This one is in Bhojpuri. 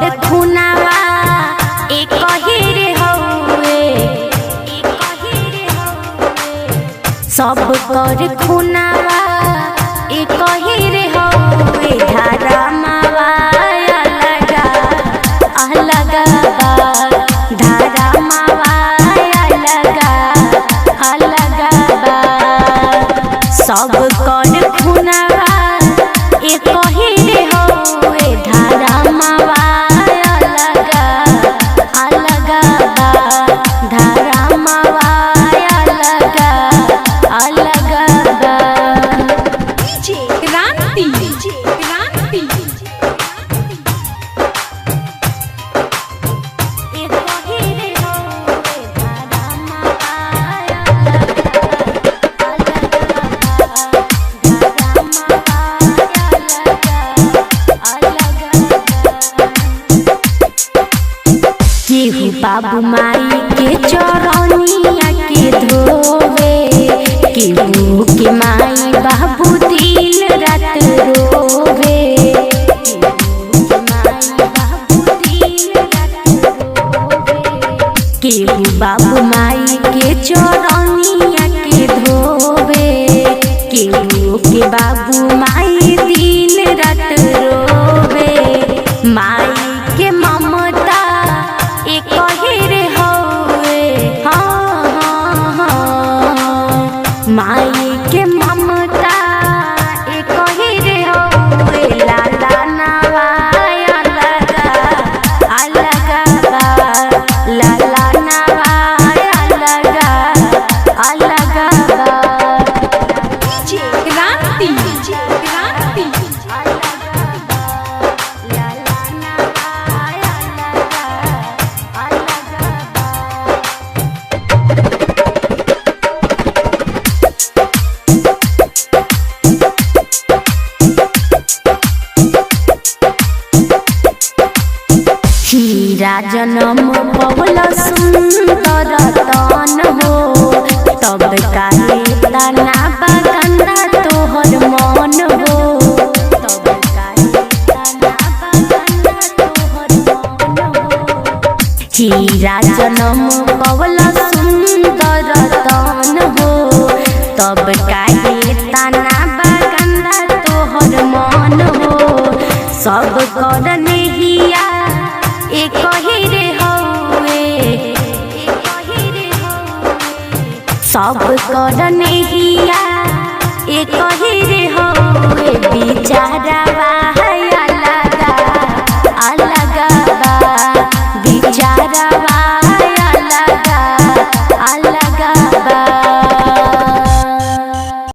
कर खुनावा एक रे हउए सब कर खुनावा एक रे हउए धारा मावा अलगा अलगा धारा मावा अलगा अलगा सब कर खुनावा एक रे हउए धारा मावा अलगा अलगा धारा मावा अलगा अलगा क्रांति एक रे हउए धारा मावा केहू बाबू माई के चरनिया के धोवे केहू के माई बाबू दिन रात रोवे केहू बाबू माई के चरनिया के धोवे केहू के बाबू माई दिन रात रोवे माई के ममता एक रे हउए हाँ हाँ हाँ माई के ममता एक रे हउए लाला नावा अलगा अलगा लाला नावा अलगा अलगा क्रांति हीरा जनम पवल सुंदर तन हो तब काहे तना बगंदा तोहर मन हो तब काहे तना बगंदा तोहर मन हो हीरा जनम पवल सुंदर तन हो तब काहे तना बगंदा तोहर मन हो सब कर नहिया एक रे हउए सब कर नहिया एक रे हउए बिचारा